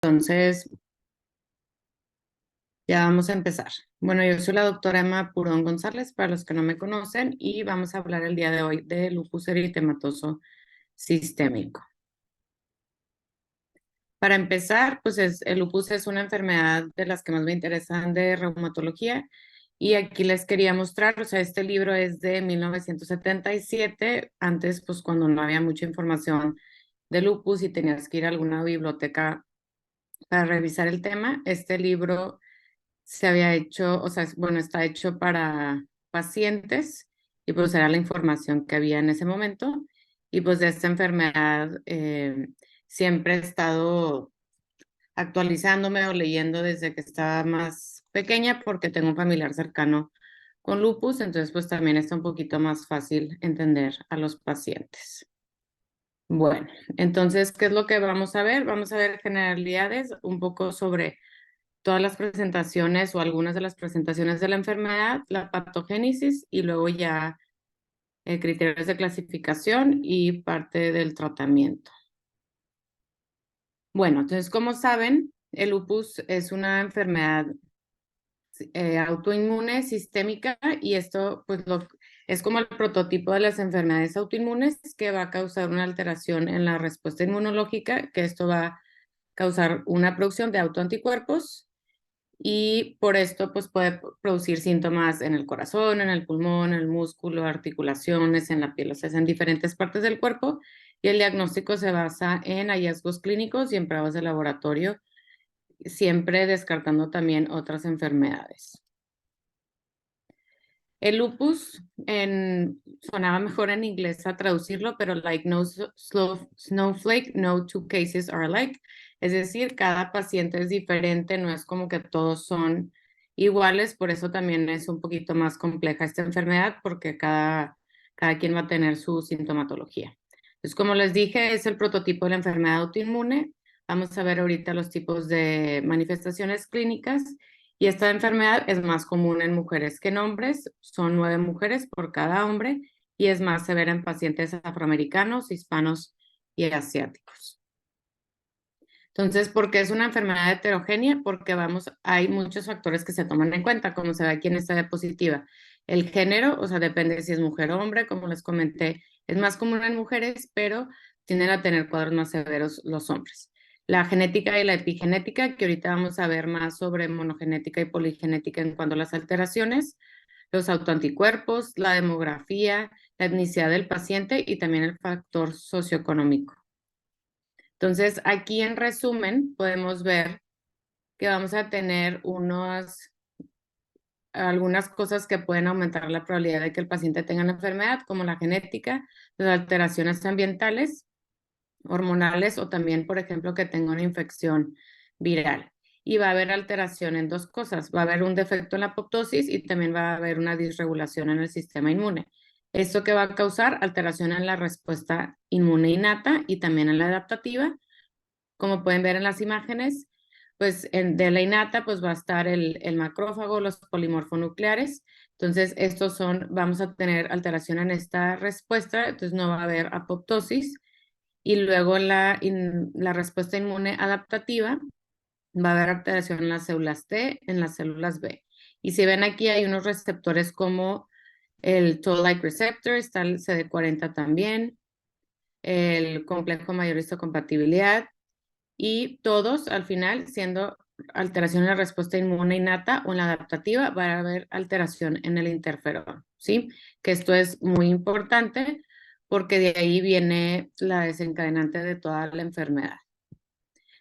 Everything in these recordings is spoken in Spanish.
Entonces, ya vamos a empezar. Bueno, yo soy la doctora Emma Purón González, para los que no me conocen, y vamos a hablar el día de hoy de lupus eritematoso sistémico. Para empezar, pues el lupus es una enfermedad de las que más me interesan de reumatología, y aquí les quería mostrar, o sea, este libro es de 1977, antes pues cuando no había mucha información de lupus y tenías que ir a alguna biblioteca para revisar el tema. Este libro se había hecho, o sea, bueno, está hecho para pacientes y pues era la información que había en ese momento. Y pues de esta enfermedad siempre he estado actualizándome o leyendo desde que estaba más pequeña porque tengo un familiar cercano con lupus, entonces pues también está un poquito más fácil entender a los pacientes. Bueno, entonces, ¿qué es lo que vamos a ver? Vamos a ver generalidades, un poco sobre todas las presentaciones o algunas de las presentaciones de la enfermedad, la patogénesis y luego ya criterios de clasificación y parte del tratamiento. Bueno, entonces, como saben, el lupus es una enfermedad autoinmune sistémica y esto pues es como el prototipo de las enfermedades autoinmunes que va a causar una alteración en la respuesta inmunológica, que esto va a causar una producción de autoanticuerpos y por esto pues puede producir síntomas en el corazón, en el pulmón, en el músculo, articulaciones, en la piel, o sea, es en diferentes partes del cuerpo y el diagnóstico se basa en hallazgos clínicos y en pruebas de laboratorio, siempre descartando también otras enfermedades. El lupus sonaba mejor en inglés a traducirlo, pero like no snowflake, no two cases are alike. Es decir, cada paciente es diferente, no es como que todos son iguales, por eso también es un poquito más compleja esta enfermedad, porque cada quien va a tener su sintomatología. Entonces, como les dije, es el prototipo de la enfermedad autoinmune. Vamos a ver ahorita los tipos de manifestaciones clínicas y esta enfermedad es más común en mujeres que en hombres, son 9 mujeres por cada hombre y es más severa en pacientes afroamericanos, hispanos y asiáticos. Entonces, ¿por qué es una enfermedad heterogénea? Porque hay muchos factores que se toman en cuenta, como se ve aquí en esta diapositiva. El género, o sea, depende si es mujer o hombre, como les comenté, es más común en mujeres, pero tienden a tener cuadros más severos los hombres. La genética y la epigenética, que ahorita vamos a ver más sobre monogenética y poligenética en cuanto a las alteraciones, los autoanticuerpos, la demografía, la etnicidad del paciente y también el factor socioeconómico. Entonces, aquí en resumen podemos ver que vamos a tener algunas cosas que pueden aumentar la probabilidad de que el paciente tenga la enfermedad, como la genética, las alteraciones ambientales, hormonales o también, por ejemplo, que tenga una infección viral. Y va a haber alteración en dos cosas. Va a haber un defecto en la apoptosis y también va a haber una disregulación en el sistema inmune. Esto que va a causar alteración en la respuesta inmune innata y también en la adaptativa. Como pueden ver en las imágenes, pues de la innata pues va a estar el macrófago, los polimorfonucleares. Entonces, vamos a tener alteración en esta respuesta, entonces no va a haber apoptosis. Y luego la respuesta inmune adaptativa va a haber alteración en las células T, en las células B. Y si ven aquí hay unos receptores como el Toll-like receptor, está el CD40 también, el complejo mayor histocompatibilidad, y todos al final, siendo alteración en la respuesta inmune innata o en la adaptativa, va a haber alteración en el interferón, ¿sí? Que esto es muy importante porque de ahí viene la desencadenante de toda la enfermedad.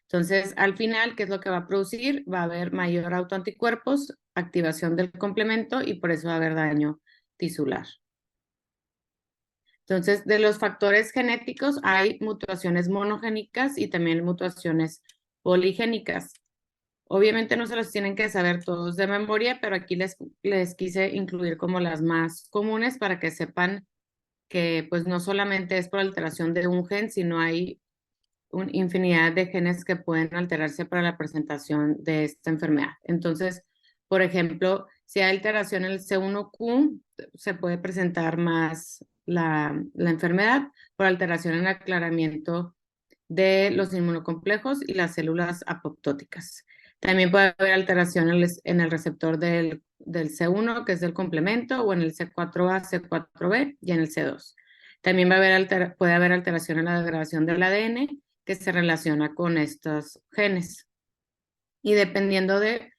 Entonces, al final, ¿qué es lo que va a producir? Va a haber mayor autoanticuerpos, activación del complemento y por eso va a haber daño tisular. Entonces, de los factores genéticos hay mutaciones monogénicas y también mutaciones poligénicas. Obviamente no se los tienen que saber todos de memoria, pero aquí les quise incluir como las más comunes para que sepan que pues no solamente es por alteración de un gen, sino hay una infinidad de genes que pueden alterarse para la presentación de esta enfermedad. Entonces, por ejemplo, si hay alteración en el C1Q, se puede presentar más la enfermedad por alteración en el aclaramiento de los inmunocomplejos y las células apoptóticas. También puede haber alteraciones en el receptor del C1, que es del complemento, o en el C4A, C4B y en el C2. También puede haber alteración en la degradación del ADN que se relaciona con estos genes. Y dependiendo de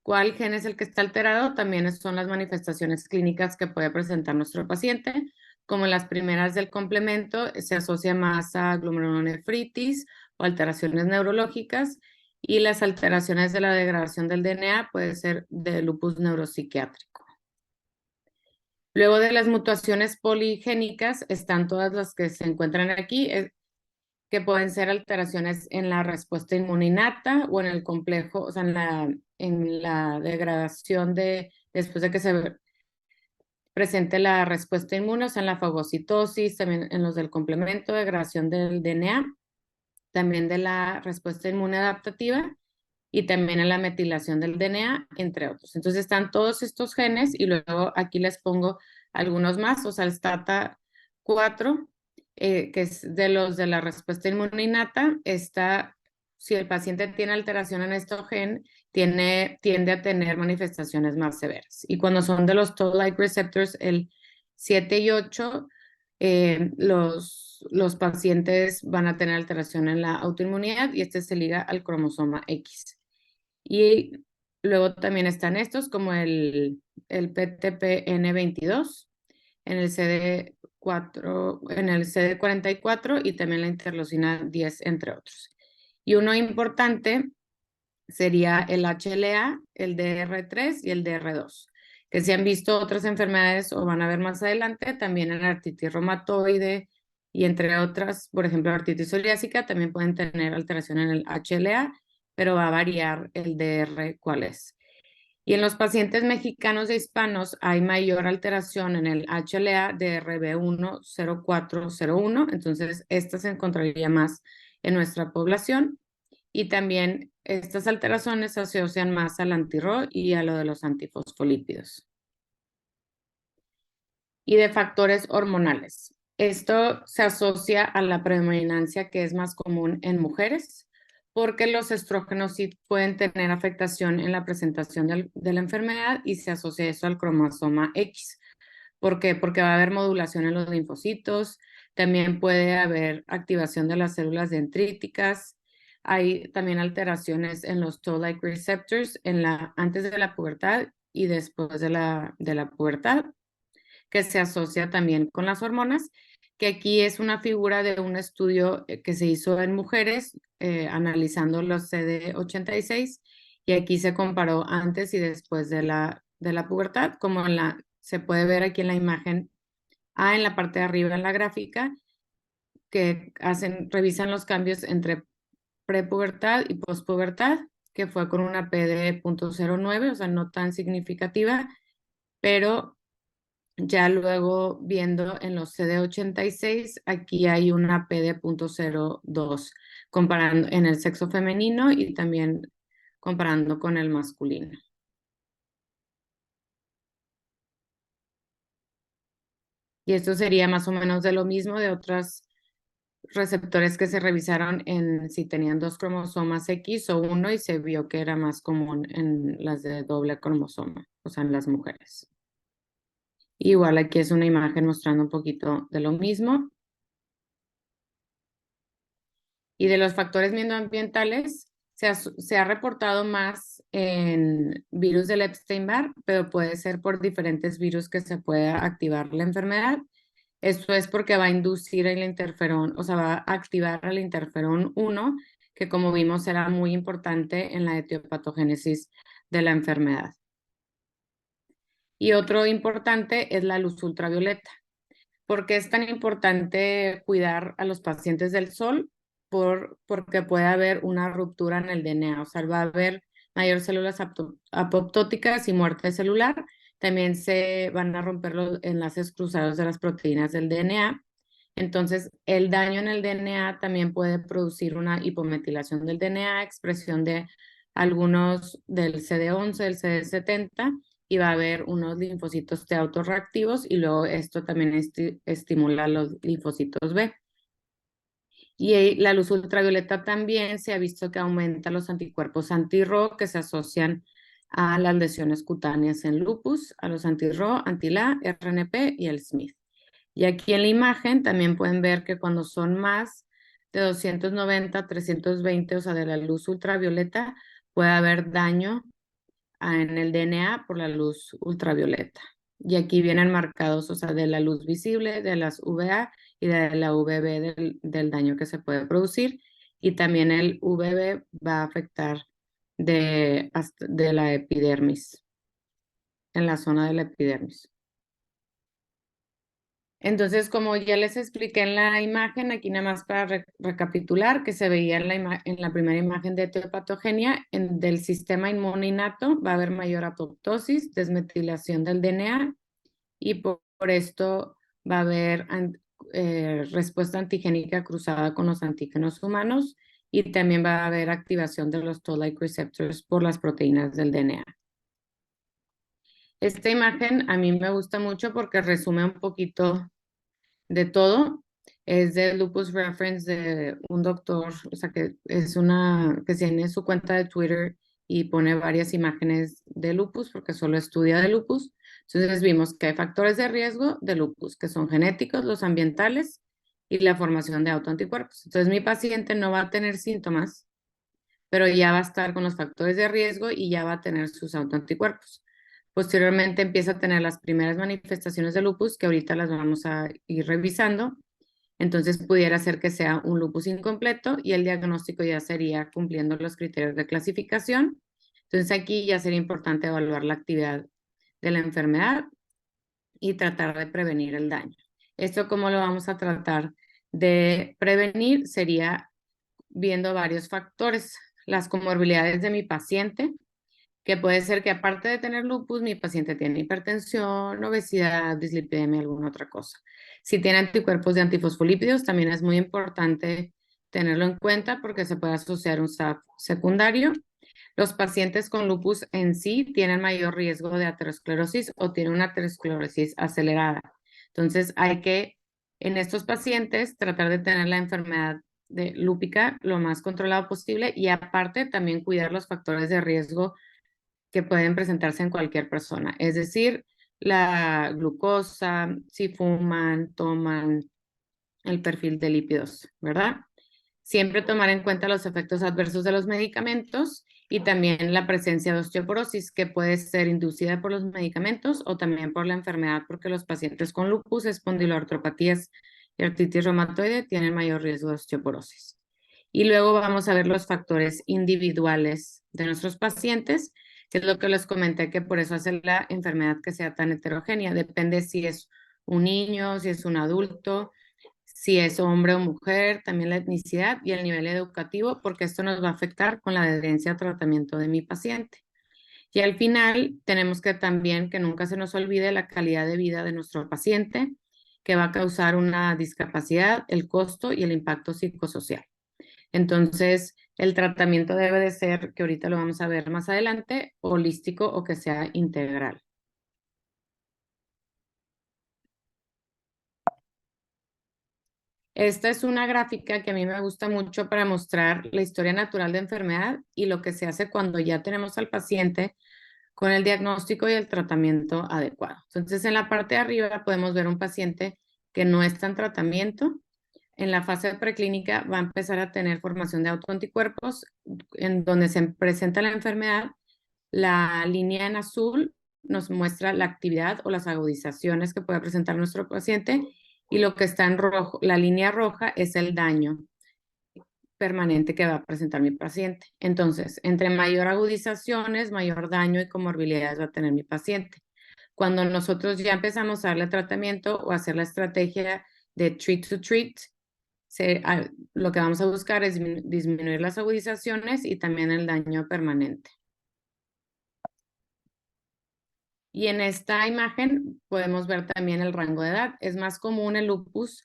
cuál gen es el que está alterado, también son las manifestaciones clínicas que puede presentar nuestro paciente. Como las primeras del complemento, se asocia más a glomerulonefritis o alteraciones neurológicas, y las alteraciones de la degradación del DNA puede ser de lupus neuropsiquiátrico. Luego de las mutaciones poligénicas están todas las que se encuentran aquí, que pueden ser alteraciones en la respuesta inmune innata o en el complejo, o sea, en la degradación después de que se presente la respuesta inmune, o sea, en la fagocitosis, también en los del complemento, degradación del DNA, también de la respuesta inmune adaptativa y también en la metilación del DNA, entre otros. Entonces están todos estos genes y luego aquí les pongo algunos más, o sea, el STATA4, que es de los de la respuesta inmune innata, si el paciente tiene alteración en este gen, tiende a tener manifestaciones más severas. Y cuando son de los Toll-like receptors, el 7 y 8, los pacientes van a tener alteración en la autoinmunidad y este se liga al cromosoma X. Y luego también están estos como el PTPN22 en el CD44 y también la interleucina 10, entre otros. Y uno importante sería el HLA, el DR3 y el DR2, que si han visto otras enfermedades o van a ver más adelante, también en artritis reumatoide y entre otras, por ejemplo, artritis psoriásica, también pueden tener alteración en el HLA, pero va a variar el DR cuál es. Y en los pacientes mexicanos e hispanos hay mayor alteración en el HLA DRB10401, entonces esta se encontraría más en nuestra población. Y también estas alteraciones se asocian más al anti-RO y a lo de los antifosfolípidos. Y de factores hormonales. Esto se asocia a la predominancia que es más común en mujeres, porque los estrógenos sí pueden tener afectación en la presentación de la enfermedad y se asocia eso al cromosoma X. ¿Por qué? Porque va a haber modulación en los linfocitos, también puede haber activación de las células dendríticas, hay también alteraciones en los Toll-like receptors antes de la pubertad y después de la pubertad, que se asocia también con las hormonas, que aquí es una figura de un estudio que se hizo en mujeres analizando los CD86 y aquí se comparó antes y después de la pubertad, como se puede ver aquí en la imagen A en la parte de arriba en la gráfica, que revisan los cambios entre prepubertad y pospubertad, que fue con una P de 0.09, o sea, no tan significativa, pero ya luego viendo en los CD86, aquí hay una P de 0.02, comparando en el sexo femenino y también comparando con el masculino. Y esto sería más o menos de lo mismo de otros receptores que se revisaron en si tenían dos cromosomas X o uno y se vio que era más común en las de doble cromosoma, o sea, en las mujeres. Igual aquí es una imagen mostrando un poquito de lo mismo. Y de los factores medioambientales, se ha reportado más en virus del Epstein-Barr, pero puede ser por diferentes virus que se pueda activar la enfermedad. Esto es porque va a inducir el interferón, o sea, va a activar el interferón 1, que como vimos era muy importante en la etiopatogénesis de la enfermedad. Y otro importante es la luz ultravioleta. ¿Por qué es tan importante cuidar a los pacientes del sol? Porque puede haber una ruptura en el DNA, o sea, va a haber mayor células apoptóticas y muerte celular. También se van a romper los enlaces cruzados de las proteínas del DNA. Entonces, el daño en el DNA también puede producir una hipometilación del DNA, expresión de algunos del CD11, del CD70, y va a haber unos linfocitos T autorreactivos y luego esto también estimula los linfocitos B. Y la luz ultravioleta también se ha visto que aumenta los anticuerpos anti-RO que se asocian a las lesiones cutáneas en lupus, a los anti-RO, anti-LA, RNP y el SMID. Y aquí en la imagen también pueden ver que cuando son más de 290, 320, o sea, de la luz ultravioleta, puede haber daño en el DNA por la luz ultravioleta. Y aquí vienen marcados, o sea, de la luz visible, de las UVA y de la UVB del daño que se puede producir. Y también el UVB va a afectar de la epidermis, en la zona de la epidermis. Entonces, como ya les expliqué en la imagen, aquí nada más para recapitular, que se veía en la primera imagen de etiopatogenia del sistema inmune innato, va a haber mayor apoptosis, desmetilación del DNA y por esto va a haber respuesta antigénica cruzada con los antígenos humanos y también va a haber activación de los toll-like receptors por las proteínas del DNA. Esta imagen a mí me gusta mucho porque resume un poquito de todo. Es de Lupus Reference de un doctor, o sea que que tiene su cuenta de Twitter y pone varias imágenes de lupus porque solo estudia de lupus. Entonces vimos que hay factores de riesgo de lupus, que son genéticos, los ambientales y la formación de autoanticuerpos. Entonces mi paciente no va a tener síntomas, pero ya va a estar con los factores de riesgo y ya va a tener sus autoanticuerpos. Posteriormente empieza a tener las primeras manifestaciones de lupus, que ahorita las vamos a ir revisando. Entonces pudiera ser que sea un lupus incompleto y el diagnóstico ya sería cumpliendo los criterios de clasificación. Entonces aquí ya sería importante evaluar la actividad de la enfermedad y tratar de prevenir el daño. Esto, ¿cómo lo vamos a tratar de prevenir? Sería viendo varios factores, las comorbilidades de mi paciente, que puede ser que aparte de tener lupus, mi paciente tiene hipertensión, obesidad, dislipidemia, alguna otra cosa. Si tiene anticuerpos de antifosfolípidos, también es muy importante tenerlo en cuenta porque se puede asociar un SAP secundario. Los pacientes con lupus en sí tienen mayor riesgo de aterosclerosis o tienen una aterosclerosis acelerada. Entonces hay que, en estos pacientes, tratar de tener la enfermedad lúpica lo más controlado posible y aparte también cuidar los factores de riesgo que pueden presentarse en cualquier persona, es decir, la glucosa, si fuman, toman, el perfil de lípidos, ¿verdad? Siempre tomar en cuenta los efectos adversos de los medicamentos y también la presencia de osteoporosis que puede ser inducida por los medicamentos o también por la enfermedad, porque los pacientes con lupus, espondiloartropatías y artritis reumatoide tienen mayor riesgo de osteoporosis. Y luego vamos a ver los factores individuales de nuestros pacientes, que es lo que les comenté, que por eso hace la enfermedad que sea tan heterogénea. Depende si es un niño, si es un adulto, si es hombre o mujer, también la etnicidad y el nivel educativo, porque esto nos va a afectar con la adherencia al tratamiento de mi paciente. Y al final tenemos que también que nunca se nos olvide la calidad de vida de nuestro paciente, que va a causar una discapacidad, el costo y el impacto psicosocial. Entonces, el tratamiento debe de ser, que ahorita lo vamos a ver más adelante, holístico o que sea integral. Esta es una gráfica que a mí me gusta mucho para mostrar la historia natural de enfermedad y lo que se hace cuando ya tenemos al paciente con el diagnóstico y el tratamiento adecuado. Entonces, en la parte de arriba podemos ver un paciente que no está en tratamiento. En la fase preclínica va a empezar a tener formación de autoanticuerpos en donde se presenta la enfermedad. La línea en azul nos muestra la actividad o las agudizaciones que puede presentar nuestro paciente y lo que está en rojo, la línea roja es el daño permanente que va a presentar mi paciente. Entonces, entre mayor agudizaciones, mayor daño y comorbilidades va a tener mi paciente. Cuando nosotros ya empezamos a darle tratamiento o hacer la estrategia de treat to treat, lo que vamos a buscar es disminuir las agudizaciones y también el daño permanente. Y en esta imagen podemos ver también el rango de edad. Es más común el lupus,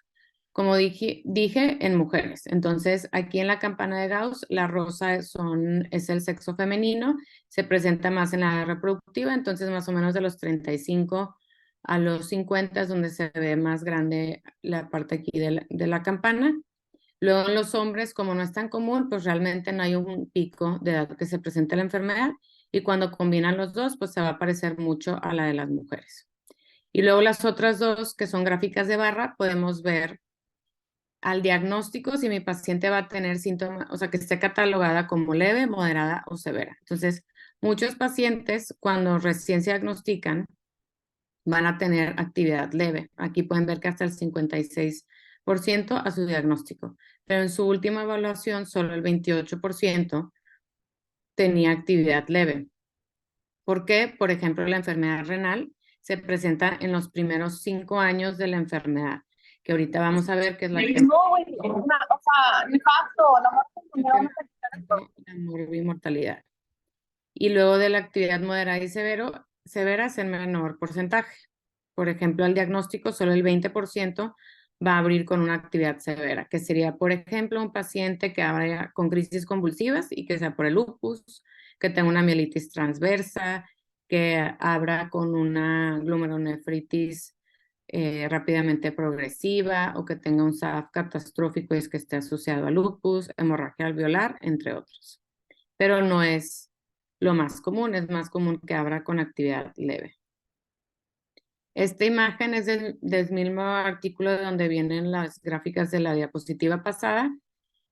como dije en mujeres. Entonces, aquí en la campana de Gauss, la rosa es el sexo femenino, se presenta más en la edad reproductiva, entonces más o menos de los 35 a los 50 es donde se ve más grande la parte aquí de la campana. Luego en los hombres, como no es tan común, pues realmente no hay un pico de edad que se presente la enfermedad y cuando combinan los dos, pues se va a parecer mucho a la de las mujeres. Y luego las otras dos, que son gráficas de barra, podemos ver al diagnóstico si mi paciente va a tener síntomas, o sea, que esté catalogada como leve, moderada o severa. Entonces, muchos pacientes cuando recién se diagnostican van a tener actividad leve. Aquí pueden ver que hasta el 56% a su diagnóstico, pero en su última evaluación solo el 28% tenía actividad leve. ¿Por qué? Por ejemplo, la enfermedad renal se presenta en los primeros 5 años de la enfermedad, que ahorita vamos a ver que es la que... No, güey, o sea, nefasto, la morbimortalidad. Y luego de la actividad moderada y severa es en menor porcentaje. Por ejemplo, al diagnóstico solo el 20% va a abrir con una actividad severa, que sería, por ejemplo, un paciente que abra con crisis convulsivas y que sea por el lupus, que tenga una mielitis transversa, que abra con una glomerulonefritis rápidamente progresiva o que tenga un SAF catastrófico y es que esté asociado a lupus, hemorragia alveolar, entre otros. Pero no es lo más común, es más común que abra con actividad leve. Esta imagen es del mismo artículo de donde vienen las gráficas de la diapositiva pasada,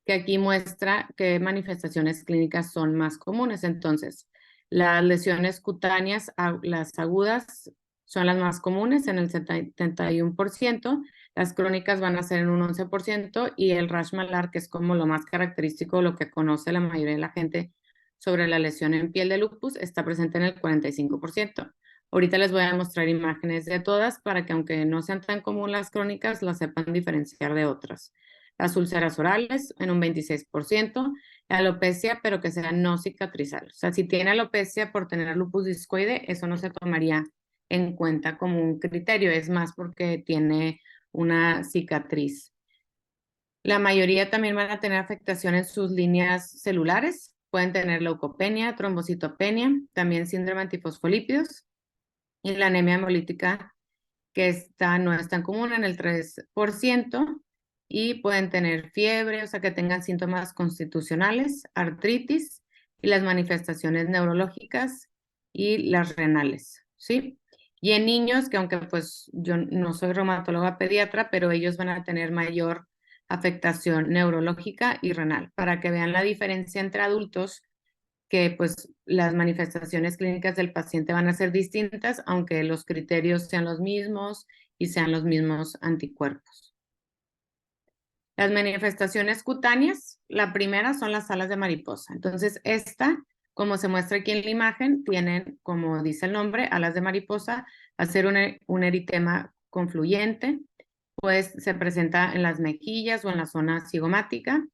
que aquí muestra qué manifestaciones clínicas son más comunes. Entonces, las lesiones cutáneas, las agudas, son las más comunes en el 71%, las crónicas van a ser en un 11% y el rash malar, que es como lo más característico, lo que conoce la mayoría de la gente sobre la lesión en piel de lupus, está presente en el 45%. Ahorita les voy a mostrar imágenes de todas para que aunque no sean tan comunes las crónicas, las sepan diferenciar de otras. Las úlceras orales en un 26%, la alopecia, pero que sea no cicatrizal. O sea, si tiene alopecia por tener lupus discoide, eso no se tomaría en cuenta como un criterio, es más porque tiene una cicatriz. La mayoría también van a tener afectación en sus líneas celulares, pueden tener leucopenia, trombocitopenia, también síndrome antifosfolípidos y la anemia hemolítica que no es tan común en el 3% y pueden tener fiebre, o sea que tengan síntomas constitucionales, artritis y las manifestaciones neurológicas y las renales, ¿sí? Y en niños, que aunque pues yo no soy reumatóloga pediatra, pero ellos van a tener mayor afectación neurológica y renal, para que vean la diferencia entre adultos que pues las manifestaciones clínicas del paciente van a ser distintas, aunque los criterios sean los mismos y sean los mismos anticuerpos. Las manifestaciones cutáneas, la primera son las alas de mariposa. Entonces, esta, como se muestra aquí en la imagen, tienen, como dice el nombre, alas de mariposa, hacer un eritema confluyente, pues se presenta en las mejillas o en la zona cigomática.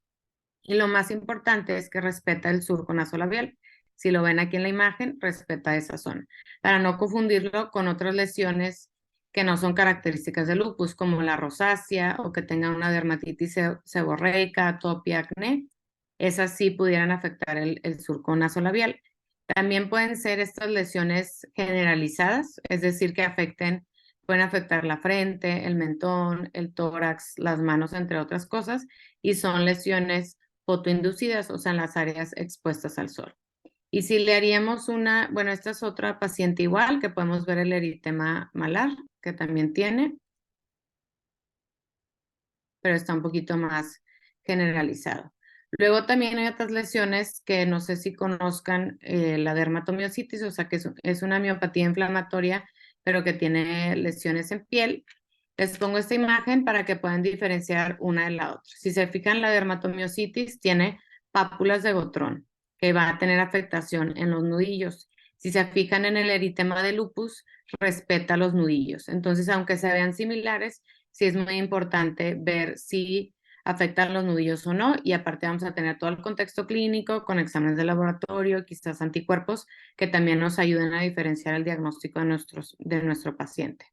Y lo más importante es que respeta el surco nasolabial. Si lo ven aquí en la imagen, respeta esa zona, para no confundirlo con otras lesiones que no son características del lupus, como la rosácea o que tengan una dermatitis seborreica, atopia, acné. Esas sí pudieran afectar el surco nasolabial. También pueden ser estas lesiones generalizadas, es decir, que pueden afectar la frente, el mentón, el tórax, las manos, entre otras cosas, y son lesiones fotoinducidas, o sea, en las áreas expuestas al sol. Y si le haríamos bueno, esta es otra paciente igual, que podemos ver el eritema malar, que también tiene, pero está un poquito más generalizado. Luego también hay otras lesiones que no sé si conozcan la dermatomiositis, o sea que es una miopatía inflamatoria, pero que tiene lesiones en piel. Les pongo esta imagen para que puedan diferenciar una de la otra. Si se fijan, la dermatomiositis tiene pápulas de Gotrón, que va a tener afectación en los nudillos. Si se fijan en el eritema de lupus, respeta los nudillos. Entonces, aunque se vean similares, sí es muy importante ver si afectan los nudillos o no, y aparte vamos a tener todo el contexto clínico con exámenes de laboratorio, quizás anticuerpos, que también nos ayuden a diferenciar el diagnóstico de nuestro paciente.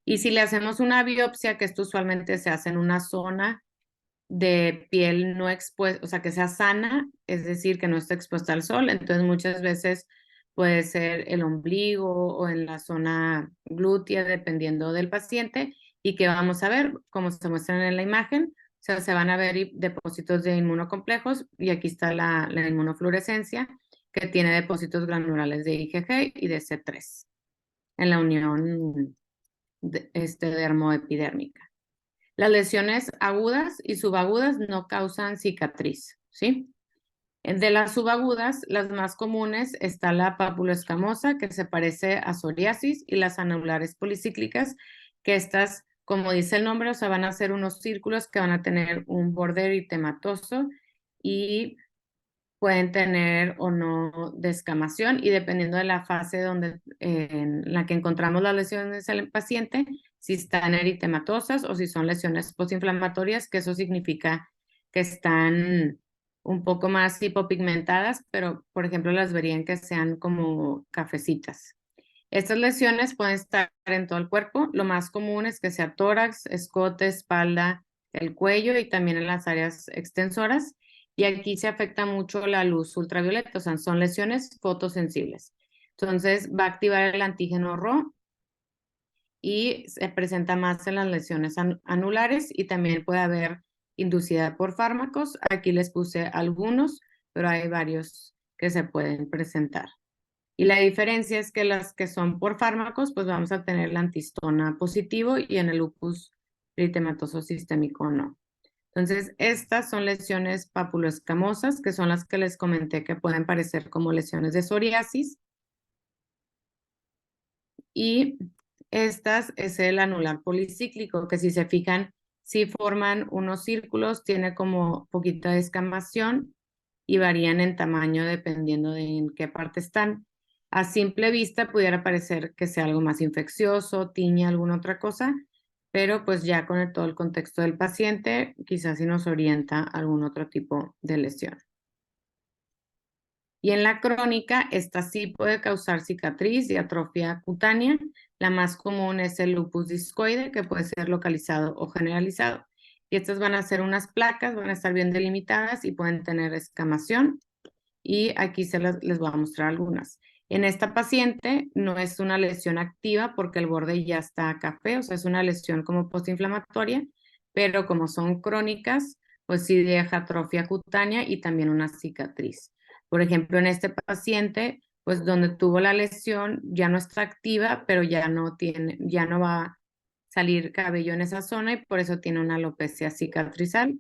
Y si le hacemos una biopsia, que esto usualmente se hace en una zona de piel no expuesta, o sea, que sea sana, es decir, que no esté expuesta al sol, entonces muchas veces puede ser el ombligo o en la zona glútea, dependiendo del paciente, ¿Y qué vamos a ver? Como se muestran en la imagen, o sea, se van a ver depósitos de inmunocomplejos y aquí está la inmunofluorescencia que tiene depósitos granulares de IgG y de C3 en la unión dermoepidérmica. Las lesiones agudas y subagudas no causan cicatriz, ¿sí? De las subagudas, las más comunes está la papuloescamosa, que se parece a psoriasis, y las anulares policíclicas, que estas, como dice el nombre, o sea, van a ser unos círculos que van a tener un borde eritematoso y pueden tener o no descamación, y dependiendo de la fase en la que encontramos las lesiones del paciente, si están eritematosas o si son lesiones postinflamatorias, que eso significa que están un poco más hipopigmentadas, pero por ejemplo las verían que sean como cafecitas. Estas lesiones pueden estar en todo el cuerpo. Lo más común es que sea tórax, escote, espalda, el cuello y también en las áreas extensoras. Y aquí se afecta mucho la luz ultravioleta, o sea, son lesiones fotosensibles. Entonces va a activar el antígeno RO y se presenta más en las lesiones anulares y también puede haber inducida por fármacos. Aquí les puse algunos, pero hay varios que se pueden presentar. Y la diferencia es que las que son por fármacos, pues vamos a tener la antistona positivo y en el lupus eritematoso sistémico no. Entonces, estas son lesiones papuloescamosas, que son las que les comenté que pueden parecer como lesiones de psoriasis. Y estas es el anular policíclico, que si se fijan, sí forman unos círculos, tiene como poquita descamación y varían en tamaño dependiendo de en qué parte están. A simple vista pudiera parecer que sea algo más infeccioso, tiñe alguna otra cosa, pero pues ya con todo el contexto del paciente, quizás sí nos orienta a algún otro tipo de lesión. Y en la crónica, esta sí puede causar cicatriz y atrofia cutánea. La más común es el lupus discoide, que puede ser localizado o generalizado. Y estas van a ser unas placas, van a estar bien delimitadas y pueden tener escamación. Y aquí les voy a mostrar algunas. En esta paciente no es una lesión activa porque el borde ya está café, o sea, es una lesión como postinflamatoria, pero como son crónicas, pues sí deja atrofia cutánea y también una cicatriz. Por ejemplo, en este paciente, pues donde tuvo la lesión ya no está activa, pero ya no va a salir cabello en esa zona y por eso tiene una alopecia cicatrizal.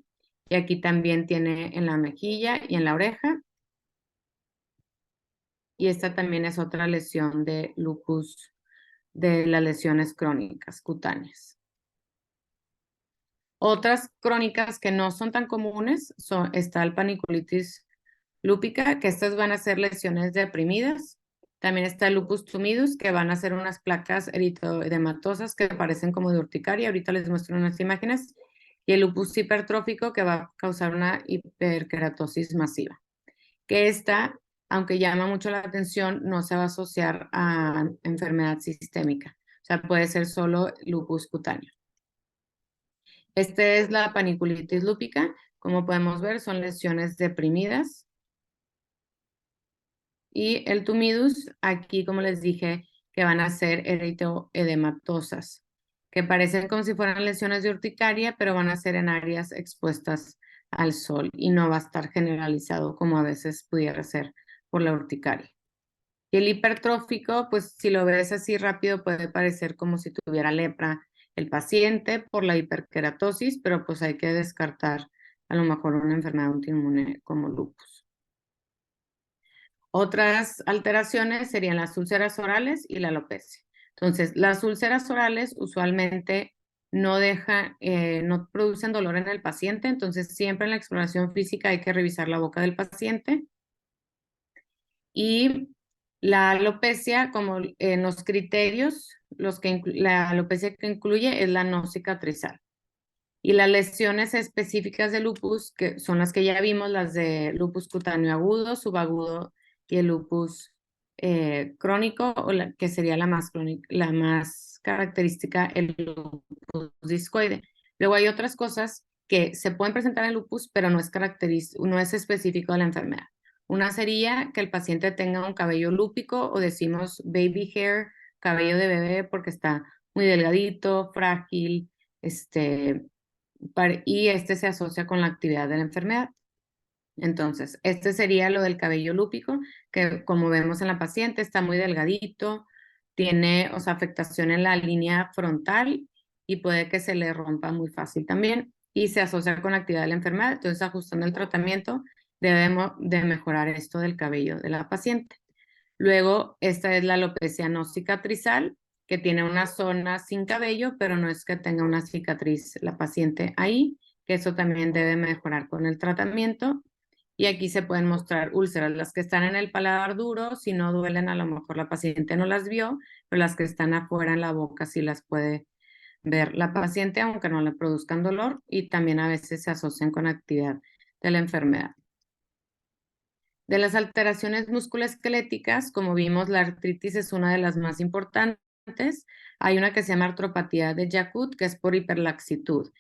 Y aquí también tiene en la mejilla y en la oreja. Y esta también es otra lesión de lupus, de las lesiones crónicas cutáneas. Otras crónicas que no son tan comunes está el paniculitis lúpica, que estas van a ser lesiones deprimidas. También está el lupus tumidus, que van a ser unas placas eritoedematosas que parecen como de urticaria. Ahorita les muestro unas imágenes. Y el lupus hipertrófico, que va a causar una hiperkeratosis masiva. Que esta, aunque llama mucho la atención, no se va a asociar a enfermedad sistémica. O sea, puede ser solo lupus cutáneo. Esta es la paniculitis lúpica. Como podemos ver, son lesiones deprimidas. Y el tumidus, aquí, como les dije, que van a ser eritoedematosas, que parecen como si fueran lesiones de urticaria, pero van a ser en áreas expuestas al sol y no va a estar generalizado como a veces pudiera ser por la urticaria. Y el hipertrófico, pues si lo ves así rápido, puede parecer como si tuviera lepra el paciente por la hiperkeratosis, pero pues hay que descartar a lo mejor una enfermedad autoinmune como lupus. Otras alteraciones serían las úlceras orales y la alopecia. Entonces, las úlceras orales usualmente no producen dolor en el paciente, entonces siempre en la exploración física hay que revisar la boca del paciente. Y la alopecia, como en los criterios, la alopecia que incluye es la no cicatrizal. Y las lesiones específicas de lupus, que son las que ya vimos, las de lupus cutáneo agudo, subagudo y el lupus crónico, que sería la más característica, el lupus discoide. Luego hay otras cosas que se pueden presentar en lupus, pero no es específico de la enfermedad. Una sería que el paciente tenga un cabello lúpico o decimos baby hair, cabello de bebé, porque está muy delgadito, frágil, y se asocia con la actividad de la enfermedad. Entonces, este sería lo del cabello lúpico, que como vemos en la paciente está muy delgadito, tiene, o sea, afectación en la línea frontal y puede que se le rompa muy fácil también y se asocia con la actividad de la enfermedad. Entonces, ajustando el tratamiento, debemos de mejorar esto del cabello de la paciente. Luego, esta es la alopecia no cicatrizal, que tiene una zona sin cabello, pero no es que tenga una cicatriz la paciente ahí, que eso también debe mejorar con el tratamiento. Y aquí se pueden mostrar úlceras, las que están en el paladar duro, si no duelen, a lo mejor la paciente no las vio, pero las que están afuera en la boca sí las puede ver la paciente, aunque no le produzcan dolor, y también a veces se asocian con actividad de la enfermedad. De las alteraciones musculoesqueléticas, como vimos, la artritis es una de las más importantes. Hay una que se llama artropatía de Charcot, que es por hiperlaxitud,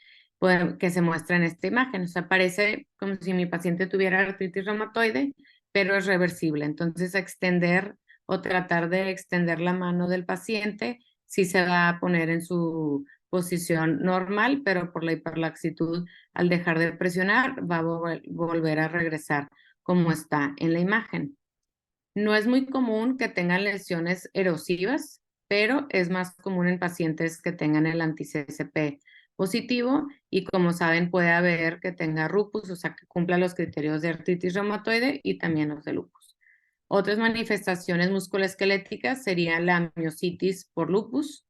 que se muestra en esta imagen. O sea, parece como si mi paciente tuviera artritis reumatoide, pero es reversible. Entonces, extender o tratar de extender la mano del paciente sí se va a poner en su posición normal, pero por la hiperlaxitud, al dejar de presionar, va a volver a regresar como está en la imagen. No es muy común que tengan lesiones erosivas, pero es más común en pacientes que tengan el anti-CSP positivo y como saben puede haber que tenga lupus, o sea que cumpla los criterios de artritis reumatoide y también los de lupus. Otras manifestaciones musculoesqueléticas serían la miositis por lupus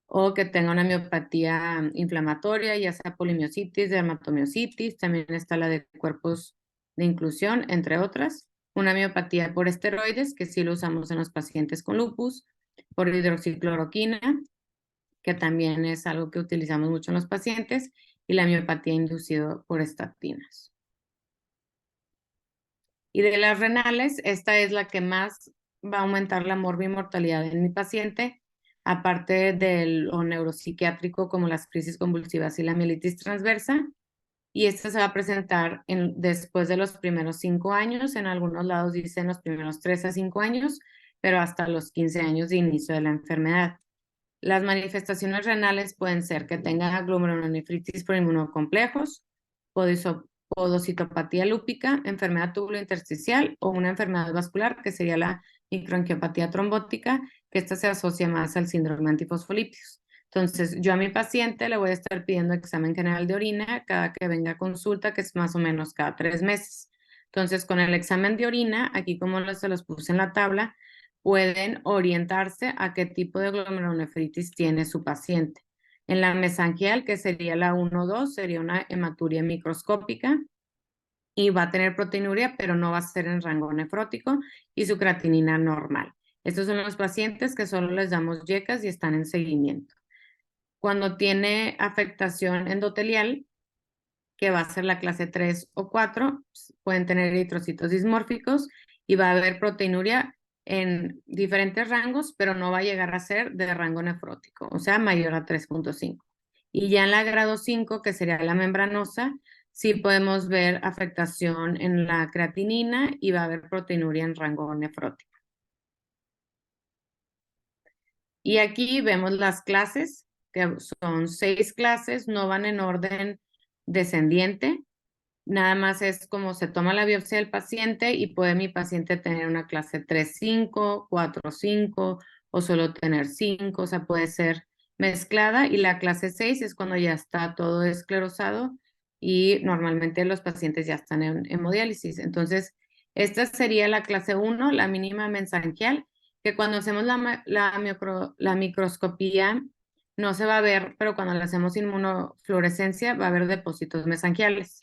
o que tenga una miopatía inflamatoria, ya sea polimiositis, dermatomiositis, también está la de cuerpos de inclusión, entre otras. Una miopatía por esteroides, que sí lo usamos en los pacientes con lupus, por hidroxicloroquina, que también es algo que utilizamos mucho en los pacientes, y la miopatía inducida por estatinas. Y de las renales, esta es la que más va a aumentar la morbimortalidad en mi paciente, aparte de lo neuropsiquiátrico como las crisis convulsivas y la mielitis transversa. Y esta se va a presentar después de los primeros 5 años, en algunos lados dicen los primeros 3 a 5 años, pero hasta los 15 años de inicio de la enfermedad. Las manifestaciones renales pueden ser que tengan glomerulonefritis por inmunocomplejos, podocitopatía lúpica, enfermedad tubulointersticial o una enfermedad vascular que sería la microangiopatía trombótica, que esta se asocia más al síndrome antifosfolípicos. Entonces, yo a mi paciente le voy a estar pidiendo examen general de orina cada que venga a consulta, que es más o menos cada 3 meses. Entonces, con el examen de orina, aquí como se los puse en la tabla, pueden orientarse a qué tipo de glomerulonefritis tiene su paciente. En la mesangial, que sería la 1-2, sería una hematuria microscópica y va a tener proteinuria, pero no va a ser en rango nefrótico y su creatinina normal. Estos son los pacientes que solo les damos yecas y están en seguimiento. Cuando tiene afectación endotelial, que va a ser la clase 3 o 4, pueden tener eritrocitos dismórficos y va a haber proteinuria en diferentes rangos, pero no va a llegar a ser de rango nefrótico, o sea, mayor a 3.5. Y ya en la grado 5, que sería la membranosa, sí podemos ver afectación en la creatinina y va a haber proteinuria en rango nefrótico. Y aquí vemos las clases, que son 6 clases, no van en orden descendiente. Nada más es como se toma la biopsia del paciente y puede mi paciente tener una clase 3-5, 4-5 o solo tener 5, o sea, puede ser mezclada. Y la clase 6 es cuando ya está todo esclerosado y normalmente los pacientes ya están en hemodiálisis. Entonces, esta sería la clase 1, la mínima mesangial, que cuando hacemos la microscopía no se va a ver, pero cuando le hacemos inmunofluorescencia va a haber depósitos mesangiales.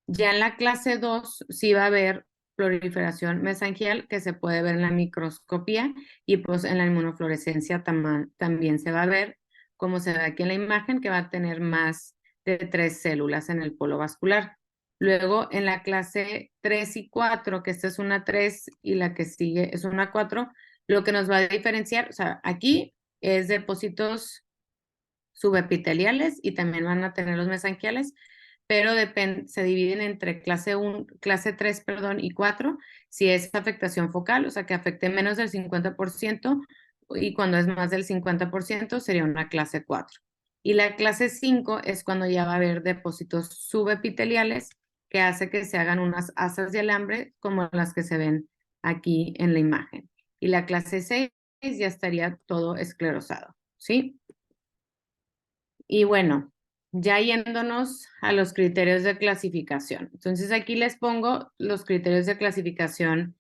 Ya en la clase 2 sí va a haber proliferación mesangial que se puede ver en la microscopía y pues en la inmunofluorescencia también se va a ver, como se ve aquí en la imagen, que va a tener más de 3 células en el polo vascular. Luego en la clase 3 y 4, que esta es una 3 y la que sigue es una 4, lo que nos va a diferenciar, o sea, aquí es depósitos subepiteliales y también van a tener los mesangiales, pero se dividen entre clase 3, perdón, y 4, si es afectación focal, o sea, que afecte menos del 50%, y cuando es más del 50% sería una clase 4. Y la clase 5 es cuando ya va a haber depósitos subepiteliales que hace que se hagan unas asas de alambre como las que se ven aquí en la imagen. Y la clase 6 ya estaría todo esclerosado, ¿sí? Y bueno, ya yéndonos a los criterios de clasificación. Entonces aquí les pongo los criterios de clasificación,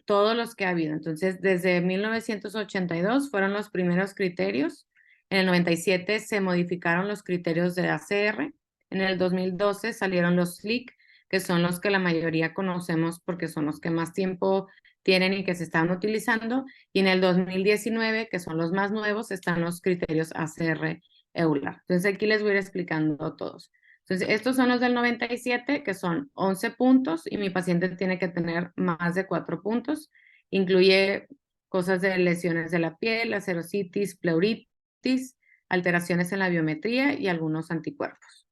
todos los que ha habido. Entonces desde 1982 fueron los primeros criterios. En el 97 se modificaron los criterios de ACR. En el 2012 salieron los SLIC, que son los que la mayoría conocemos porque son los que más tiempo tienen y que se están utilizando. Y en el 2019, que son los más nuevos, están los criterios ACR EULAR. Entonces aquí les voy a ir explicando todos. Entonces estos son los del 97, que son 11 puntos y mi paciente tiene que tener más de 4 puntos. Incluye cosas de lesiones de la piel, acerositis, pleuritis, alteraciones en la biometría y algunos anticuerpos.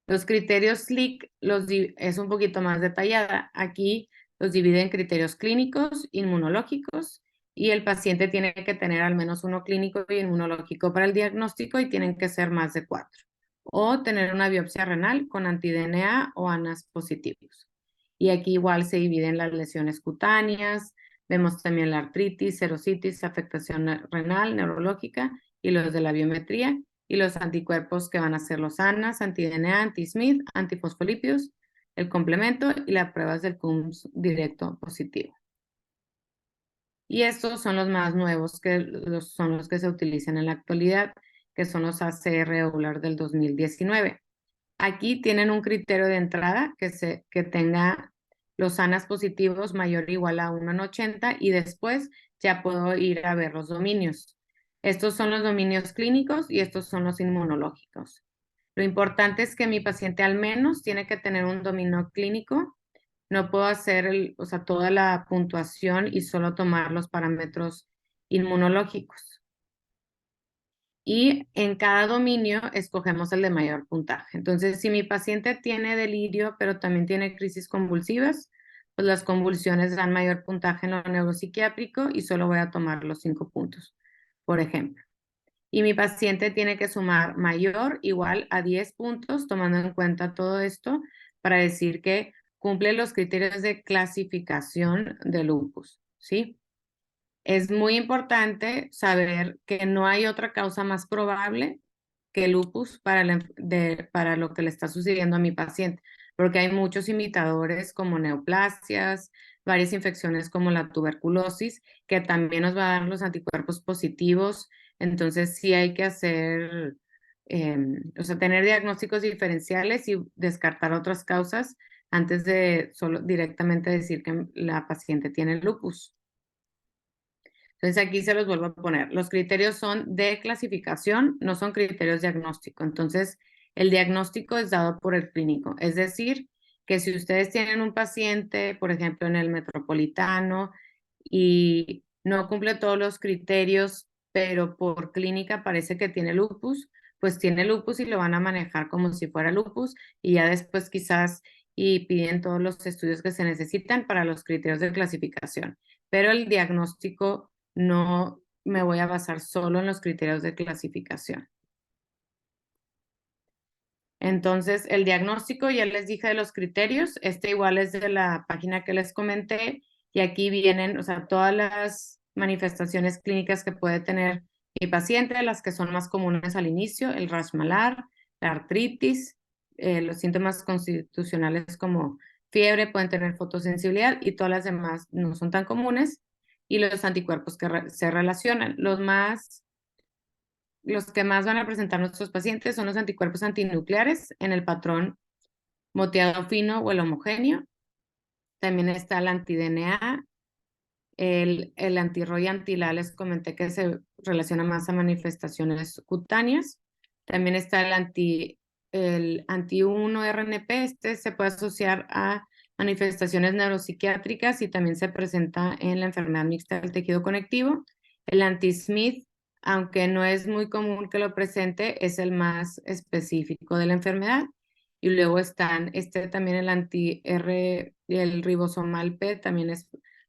Los criterios SLIC es un poquito más detallada. Aquí los divide en criterios clínicos, inmunológicos, y el paciente tiene que tener al menos uno clínico y inmunológico para el diagnóstico y tienen que ser más de 4. O tener una biopsia renal con anti-DNA o ANAS positivos. Y aquí igual se dividen las lesiones cutáneas, vemos también la artritis, serositis, afectación renal, neurológica y los de la biometría y los anticuerpos que van a ser los ANAS, anti-DNA, anti-SMID, antifosfolípidos, el complemento y las pruebas del CUMS directo positivo. Y estos son los más nuevos, son los que se utilizan en la actualidad, que son los ACR EULAR del 2019. Aquí tienen un criterio de entrada que tenga los ANAS positivos mayor o igual a 1 en 80 y después ya puedo ir a ver los dominios. Estos son los dominios clínicos y estos son los inmunológicos. Lo importante es que mi paciente al menos tiene que tener un dominio clínico. No puedo hacer toda la puntuación y solo tomar los parámetros inmunológicos. Y en cada dominio escogemos el de mayor puntaje. Entonces, si mi paciente tiene delirio, pero también tiene crisis convulsivas, pues las convulsiones dan mayor puntaje en lo neuropsiquiátrico y solo voy a tomar los 5 puntos, por ejemplo. Y mi paciente tiene que sumar mayor igual a 10 puntos, tomando en cuenta todo esto, para decir que cumple los criterios de clasificación de lupus, ¿sí? Es muy importante saber que no hay otra causa más probable que el lupus para lo que le está sucediendo a mi paciente, porque hay muchos imitadores como neoplasias, varias infecciones como la tuberculosis, que también nos va a dar los anticuerpos positivos. Entonces sí hay que tener diagnósticos diferenciales y descartar otras causas antes de solo directamente decir que la paciente tiene lupus. Entonces aquí se los vuelvo a poner. Los criterios son de clasificación, no son criterios diagnóstico. Entonces, el diagnóstico es dado por el clínico. Es decir, que si ustedes tienen un paciente, por ejemplo, en el Metropolitano y no cumple todos los criterios, pero por clínica parece que tiene lupus, pues tiene lupus y lo van a manejar como si fuera lupus y ya después quizás y piden todos los estudios que se necesitan para los criterios de clasificación. Pero el diagnóstico no me voy a basar solo en los criterios de clasificación. Entonces, el diagnóstico, ya les dije de los criterios, este igual es de la página que les comenté, y aquí vienen, todas las manifestaciones clínicas que puede tener mi paciente, las que son más comunes al inicio, el rash malar, la artritis, los síntomas constitucionales como fiebre, pueden tener fotosensibilidad y todas las demás no son tan comunes, y los anticuerpos que se relacionan. Los que más van a presentar nuestros pacientes son los anticuerpos antinucleares en el patrón moteado fino o el homogéneo. También está el anti-DNA, el anti-ROY y anti-LA, les comenté que se relaciona más a manifestaciones cutáneas. También está el anti-1-RNP, este se puede asociar a manifestaciones neuropsiquiátricas y también se presenta en la enfermedad mixta del tejido conectivo. El anti-SMID, aunque no es muy común que lo presente, es el más específico de la enfermedad. Y luego están también el anti-R, el ribosomal P, también es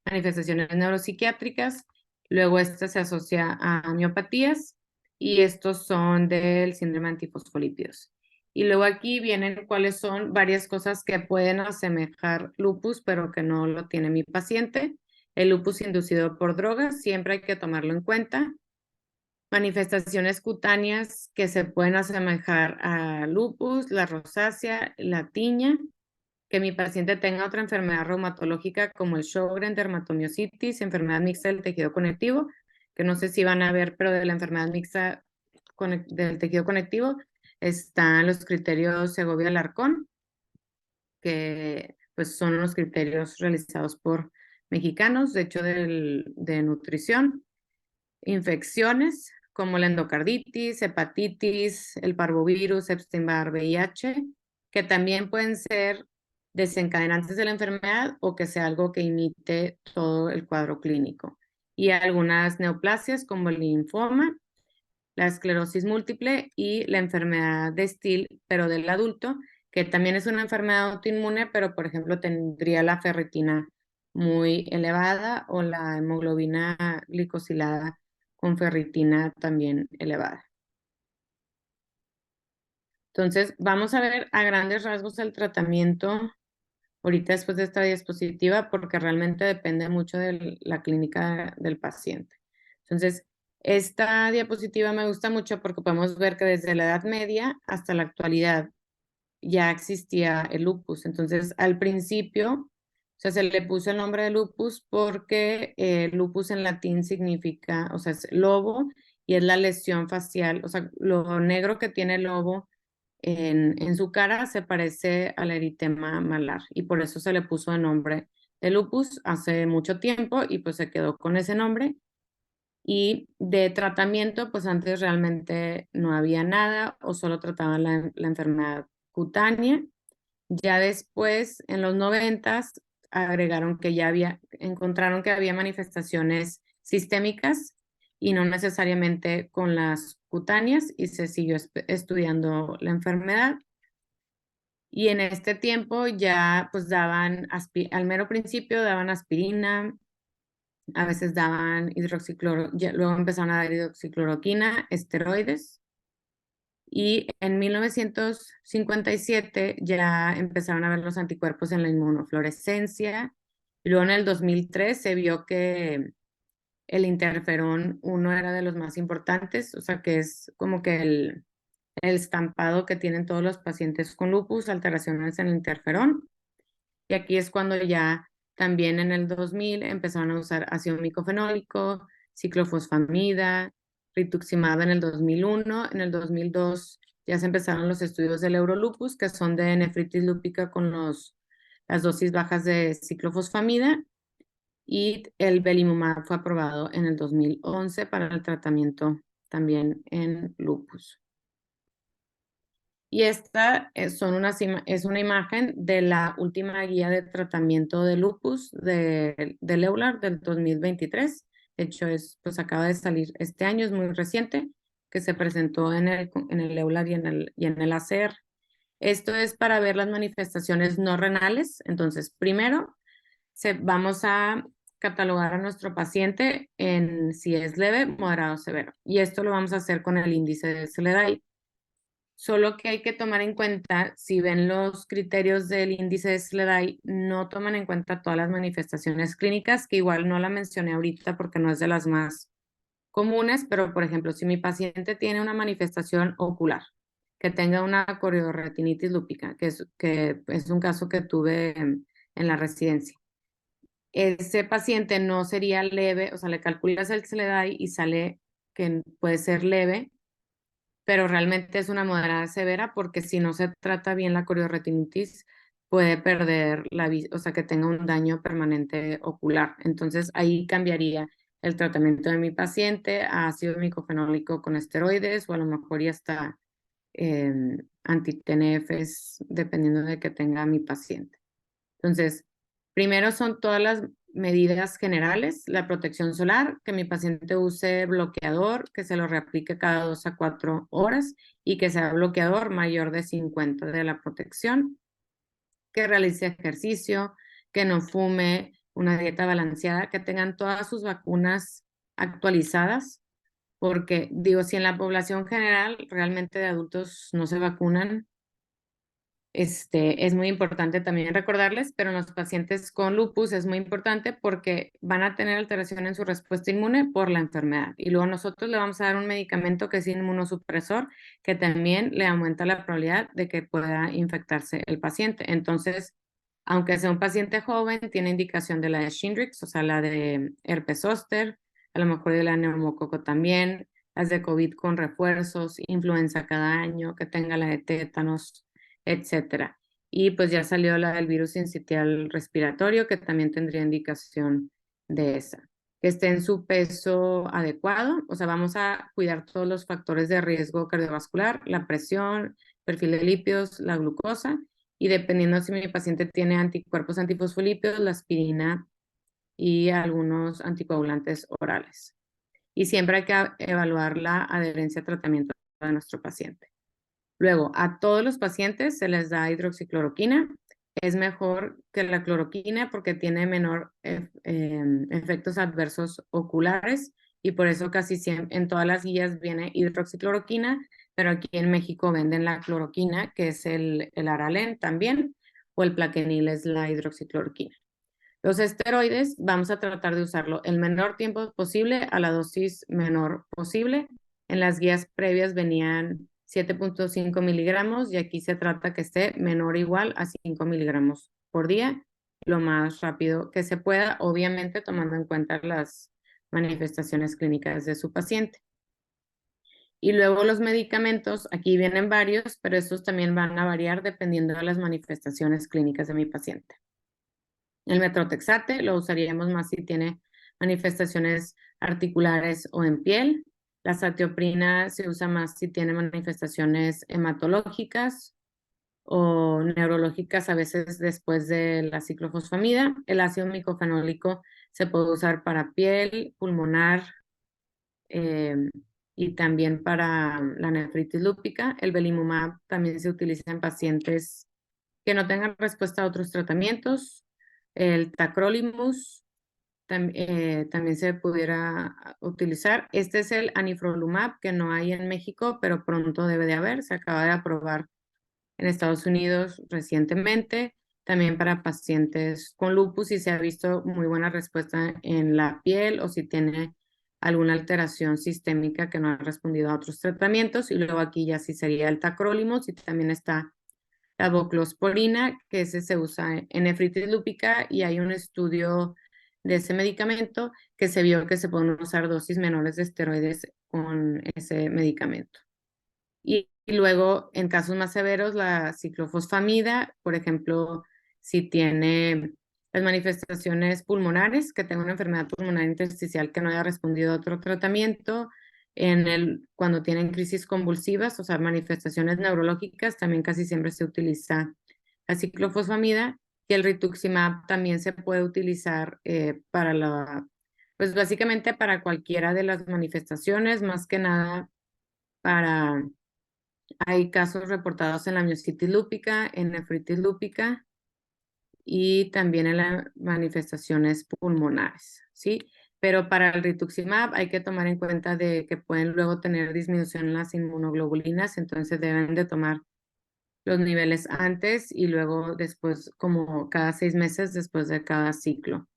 manifestaciones neuropsiquiátricas. Luego este se asocia a miopatías y estos son del síndrome de antifosfolípidos. Y luego aquí vienen cuáles son varias cosas que pueden asemejar lupus, pero que no lo tiene mi paciente. El lupus inducido por drogas, siempre hay que tomarlo en cuenta. Manifestaciones cutáneas que se pueden asemejar a lupus, la rosácea, la tiña, que mi paciente tenga otra enfermedad reumatológica como el Sjögren, dermatomiositis, enfermedad mixta del tejido conectivo, que no sé si van a ver, pero de la enfermedad mixta del tejido conectivo están los criterios Segovia-Alarcón, que pues son unos criterios realizados por mexicanos, de hecho de nutrición. Infecciones como la endocarditis, hepatitis, el parvovirus, Epstein-Barr, VIH, que también pueden ser desencadenantes de la enfermedad o que sea algo que imite todo el cuadro clínico. Y algunas neoplasias como el linfoma, la esclerosis múltiple y la enfermedad de Still, pero del adulto, que también es una enfermedad autoinmune, pero por ejemplo tendría la ferritina muy elevada o la hemoglobina glicosilada con ferritina también elevada. Entonces, vamos a ver a grandes rasgos el tratamiento ahorita después de esta diapositiva, porque realmente depende mucho de la clínica del paciente. Entonces, esta diapositiva me gusta mucho porque podemos ver que desde la Edad Media hasta la actualidad ya existía el lupus. Entonces, al principio, o sea, se le puso el nombre de lupus porque lupus en latín significa, o sea, es lobo y es la lesión facial, o sea, lo negro que tiene el lobo en su cara se parece al eritema malar y por eso se le puso el nombre de lupus hace mucho tiempo y pues se quedó con ese nombre. Y de tratamiento, pues antes realmente no había nada o solo trataban la enfermedad cutánea. Ya después, en los 90s, agregaron que encontraron que había manifestaciones sistémicas y no necesariamente con las cutáneas y se siguió estudiando la enfermedad. Y en este tiempo ya pues daban, al mero principio daban aspirina, a veces daban luego empezaron a dar hidroxicloroquina, esteroides. Y en 1957 ya empezaron a ver los anticuerpos en la inmunofluorescencia. Y luego en el 2003 se vio que el interferón 1 era de los más importantes, o sea que es como que el estampado que tienen todos los pacientes con lupus, alteraciones en el interferón. Y aquí es cuando ya también en el 2000 empezaron a usar ácido micofenólico, ciclofosfamida, rituximab en el 2001. En el 2002 ya se empezaron los estudios del Eurolupus, que son de nefritis lúpica con las dosis bajas de ciclofosfamida. Y el belimumab fue aprobado en el 2011 para el tratamiento también en lupus. Y esta es una imagen de la última guía de tratamiento de lupus de EULAR del 2023. De hecho, pues acaba de salir este año, es muy reciente, que se presentó en el EULAR y en el ACR. Esto es para ver las manifestaciones no renales. Entonces, primero vamos a catalogar a nuestro paciente en si es leve, moderado o severo. Y esto lo vamos a hacer con el índice de SLEDAI. Solo que hay que tomar en cuenta, si ven los criterios del índice de SLEDAI, no toman en cuenta todas las manifestaciones clínicas, que igual no la mencioné ahorita porque no es de las más comunes, pero por ejemplo, si mi paciente tiene una manifestación ocular, que tenga una corioretinitis lúpica, que es un caso que tuve en la residencia, ese paciente no sería leve, o sea, le calculas el SLEDAI y sale que puede ser leve, pero realmente es una moderada severa porque si no se trata bien la corioretinitis puede perder la vista, o sea, que tenga un daño permanente ocular. Entonces ahí cambiaría el tratamiento de mi paciente a ácido micofenólico con esteroides o a lo mejor ya está anti-TNFs dependiendo de que tenga mi paciente. Entonces, primero son todas las medidas generales, la protección solar, que mi paciente use bloqueador, que se lo reaplique cada 2 a 4 horas y que sea bloqueador mayor de 50 de la protección, que realice ejercicio, que no fume, una dieta balanceada, que tengan todas sus vacunas actualizadas, porque digo, si en la población general realmente de adultos no se vacunan, es muy importante también recordarles, pero en los pacientes con lupus es muy importante porque van a tener alteración en su respuesta inmune por la enfermedad. Y luego nosotros le vamos a dar un medicamento que es inmunosupresor, que también le aumenta la probabilidad de que pueda infectarse el paciente. Entonces, aunque sea un paciente joven, tiene indicación de la de Shingrix, o sea, la de herpes zóster, a lo mejor de la neumococo también, las de COVID con refuerzos, influenza cada año, que tenga la de tétanos, etcétera. Y pues ya salió la del virus sincitial respiratorio, que también tendría indicación de esa. Que esté en su peso adecuado, o sea, vamos a cuidar todos los factores de riesgo cardiovascular, la presión, perfil de lípidos, la glucosa, y dependiendo si mi paciente tiene anticuerpos antifosfolípidos, la aspirina y algunos anticoagulantes orales. Y siempre hay que evaluar la adherencia al tratamiento de nuestro paciente. Luego, a todos los pacientes se les da hidroxicloroquina. Es mejor que la cloroquina porque tiene menor efectos adversos oculares y por eso casi siempre en todas las guías viene hidroxicloroquina, pero aquí en México venden la cloroquina, que es el Aralen también, o el Plaquenil es la hidroxicloroquina. Los esteroides vamos a tratar de usarlo el menor tiempo posible a la dosis menor posible. En las guías previas venían 7.5 miligramos y aquí se trata que esté menor o igual a 5 miligramos por día, lo más rápido que se pueda, obviamente tomando en cuenta las manifestaciones clínicas de su paciente. Y luego los medicamentos, aquí vienen varios, pero estos también van a variar dependiendo de las manifestaciones clínicas de mi paciente. El metrotexate lo usaríamos más si tiene manifestaciones articulares o en piel. La satioprina se usa más si tiene manifestaciones hematológicas o neurológicas a veces después de la ciclofosfamida. El ácido micofenólico se puede usar para piel, pulmonar y también para la nefritis lúpica. El belimumab también se utiliza en pacientes que no tengan respuesta a otros tratamientos. El tacrolimus también se pudiera utilizar. Este es el anifrolumab, que no hay en México, pero pronto debe de haber. Se acaba de aprobar en Estados Unidos recientemente, también para pacientes con lupus y se ha visto muy buena respuesta en la piel o si tiene alguna alteración sistémica que no ha respondido a otros tratamientos. Y luego aquí ya sí sería el tacrolimus y también está la voclosporina, que ese se usa en nefritis lúpica y hay un estudio de ese medicamento que se vio que se pueden usar dosis menores de esteroides con ese medicamento. Y luego, en casos más severos, la ciclofosfamida, por ejemplo, si tiene las manifestaciones pulmonares, que tenga una enfermedad pulmonar intersticial que no haya respondido a otro tratamiento, cuando tienen crisis convulsivas, o sea, manifestaciones neurológicas, también casi siempre se utiliza la ciclofosfamida y el rituximab también se puede utilizar pues básicamente para cualquiera de las manifestaciones, más que nada hay casos reportados en la miositis lúpica, en nefritis lúpica y también en las manifestaciones pulmonares, ¿sí? Pero para el rituximab hay que tomar en cuenta de que pueden luego tener disminución en las inmunoglobulinas, entonces deben de tomar los niveles antes y luego después, como cada 6 meses después de cada ciclo.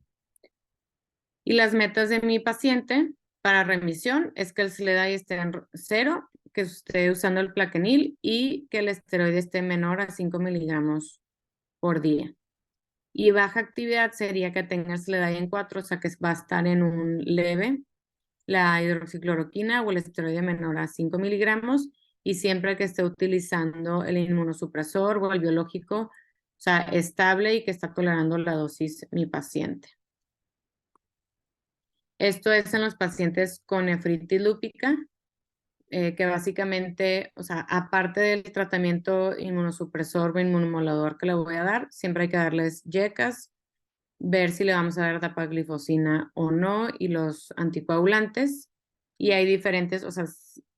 Y las metas de mi paciente para remisión es que el SLEDAI esté en 0, que esté usando el Plaquenil y que el esteroide esté menor a 5 miligramos por día. Y baja actividad sería que tenga el SLEDAI en 4, o sea que va a estar en un leve, la hidroxicloroquina o el esteroide menor a 5 miligramos y siempre que esté utilizando el inmunosupresor o el biológico, o sea, estable y que está tolerando la dosis mi paciente. Esto es en los pacientes con nefritis lúpica, que básicamente, o sea, aparte del tratamiento inmunosupresor o inmunomodulador que le voy a dar, siempre hay que darles yecas, ver si le vamos a dar dapaglifosina o no y los anticoagulantes. Y hay diferentes, o sea,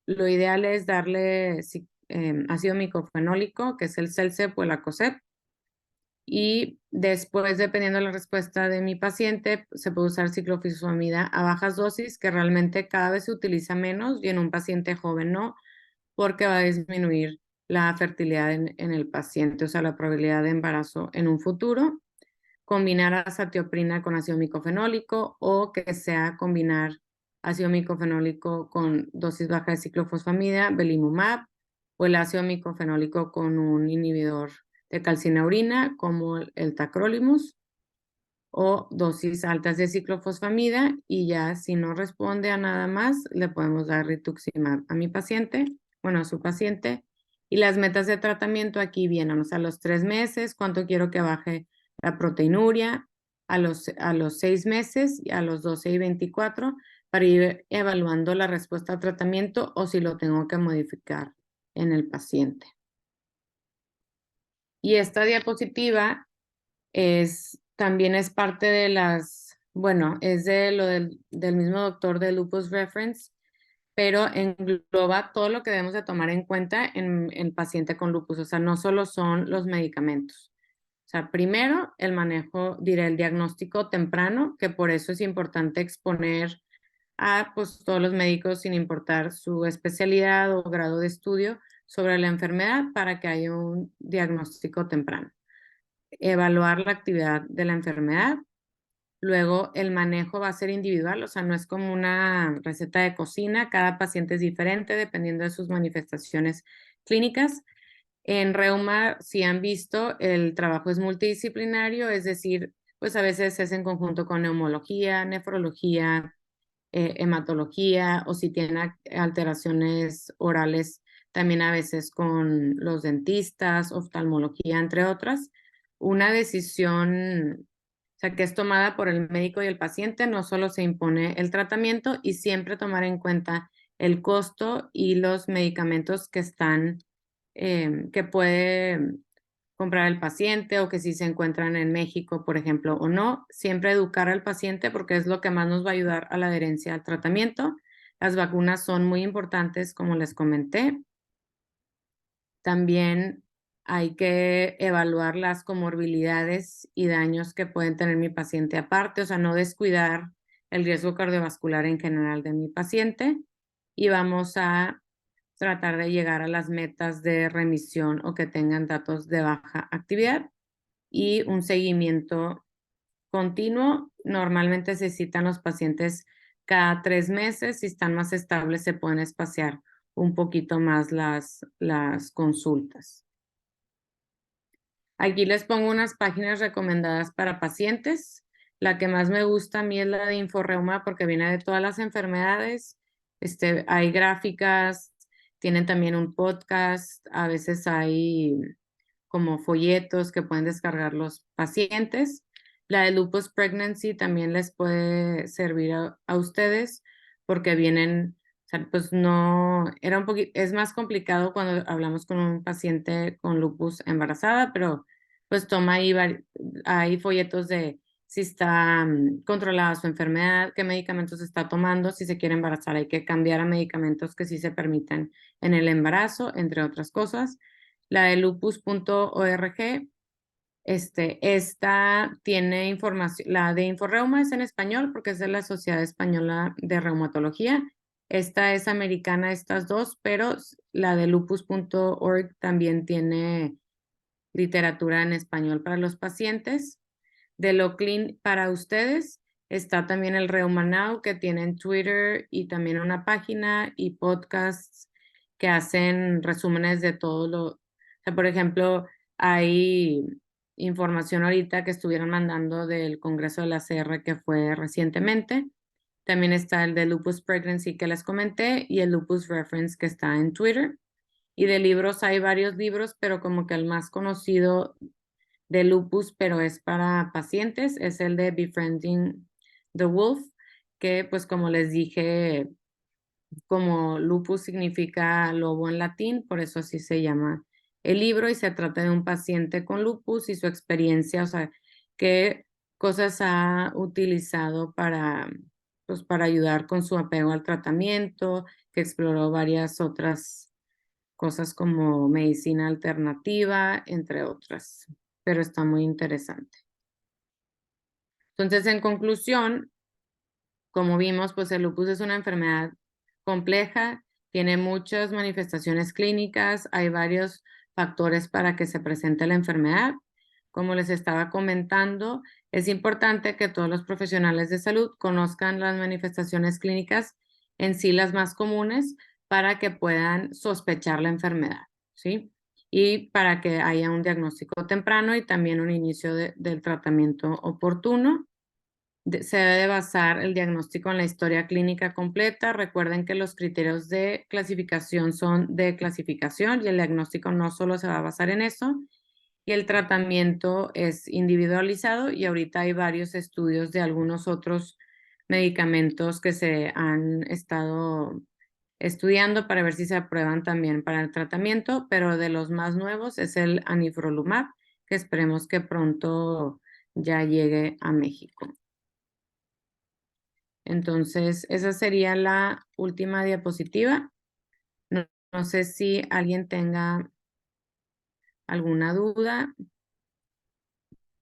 lo ideal es darle ácido micofenólico, que es el CELCEP o el ACOSEP, Y después, dependiendo de la respuesta de mi paciente, se puede usar ciclofosfamida a bajas dosis, que realmente cada vez se utiliza menos y en un paciente joven no, porque va a disminuir la fertilidad en el paciente, o sea, la probabilidad de embarazo en un futuro. Combinar azatioprina con ácido micofenólico o que sea combinar ácido micofenólico con dosis baja de ciclofosfamida, belimumab, o el ácido micofenólico con un inhibidor de calcineurin como el tacrolimus, o dosis altas de ciclofosfamida, y ya si no responde a nada más, le podemos dar rituximab a mi paciente, bueno, a su paciente. Y las metas de tratamiento aquí vienen, o sea, a los 3 meses, cuánto quiero que baje la proteinuria, a los 6 meses, y a los 12 y 24, para ir evaluando la respuesta al tratamiento o si lo tengo que modificar en el paciente. Y esta diapositiva también es parte de bueno, es de lo del mismo doctor de Lupus Reference, pero engloba todo lo que debemos de tomar en cuenta en el paciente con lupus. O sea, no solo son los medicamentos. O sea, primero el manejo, diré, el diagnóstico temprano, que por eso es importante exponer a pues, todos los médicos sin importar su especialidad o grado de estudio sobre la enfermedad para que haya un diagnóstico temprano. Evaluar la actividad de la enfermedad. Luego, el manejo va a ser individual, o sea, no es como una receta de cocina, cada paciente es diferente dependiendo de sus manifestaciones clínicas. En reuma, si han visto, el trabajo es multidisciplinario, es decir, pues a veces es en conjunto con neumología, nefrología, hematología, o si tiene alteraciones orales, también a veces con los dentistas, oftalmología, entre otras. Una decisión, o sea, que es tomada por el médico y el paciente, no solo se impone el tratamiento, y siempre tomar en cuenta el costo y los medicamentos que puede comprar el paciente, o que si se encuentran en México, por ejemplo, o no. Siempre educar al paciente porque es lo que más nos va a ayudar a la adherencia al tratamiento. Las vacunas son muy importantes, como les comenté. También hay que evaluar las comorbilidades y daños que pueden tener mi paciente aparte, o sea, no descuidar el riesgo cardiovascular en general de mi paciente. Y vamos a tratar de llegar a las metas de remisión o que tengan datos de baja actividad y un seguimiento continuo. Normalmente se citan los pacientes cada 3 meses. Si están más estables, se pueden espaciar un poquito más las consultas. Aquí les pongo unas páginas recomendadas para pacientes. La que más me gusta a mí es la de Inforeuma porque viene de todas las enfermedades. Hay gráficas, tienen también un podcast, a veces hay como folletos que pueden descargar los pacientes. La de Lupus Pregnancy también les puede servir a ustedes porque vienen, o sea, pues no, es más complicado cuando hablamos con un paciente con lupus embarazada, pero pues toma ahí, hay folletos de si está controlada su enfermedad, qué medicamentos está tomando, si se quiere embarazar hay que cambiar a medicamentos que sí se permiten en el embarazo, entre otras cosas. La de lupus.org, esta tiene información, la de Inforeuma es en español porque es de la Sociedad Española de Reumatología. Esta es americana, estas dos, pero la de lupus.org también tiene literatura en español para los pacientes. De lo clean para ustedes está también el Reumanau, que tienen Twitter y también una página y podcasts que hacen resúmenes de todo o sea, por ejemplo, hay información ahorita que estuvieron mandando del Congreso de la CR que fue recientemente. También está el de Lupus Pregnancy que les comenté y el Lupus Reference que está en Twitter. Y de libros hay varios libros, pero como que el más conocido de lupus, pero es para pacientes, es el de Befriending the Wolf, que pues como les dije, como lupus significa lobo en latín, por eso así se llama el libro, y se trata de un paciente con lupus y su experiencia, o sea, qué cosas ha utilizado pues, para ayudar con su apego al tratamiento, que exploró varias otras cosas como medicina alternativa, entre otras. pero está muy interesante. Entonces, en conclusión, como vimos, pues el lupus es una enfermedad compleja, tiene muchas manifestaciones clínicas, hay varios factores para que se presente la enfermedad. Como les estaba comentando, es importante que todos los profesionales de salud conozcan las manifestaciones clínicas, en sí las más comunes, para que puedan sospechar la enfermedad, ¿sí? Y para que haya un diagnóstico temprano y también un inicio del tratamiento oportuno. Se debe basar el diagnóstico en la historia clínica completa. Recuerden que los criterios de clasificación son de clasificación y el diagnóstico no solo se va a basar en eso. Y el tratamiento es individualizado y ahorita hay varios estudios de algunos otros medicamentos que se han estado estudiando para ver si se aprueban también para el tratamiento, pero de los más nuevos es el anifrolumab, que esperemos que pronto ya llegue a México. Entonces, esa sería la última diapositiva. No sé si alguien tenga alguna duda.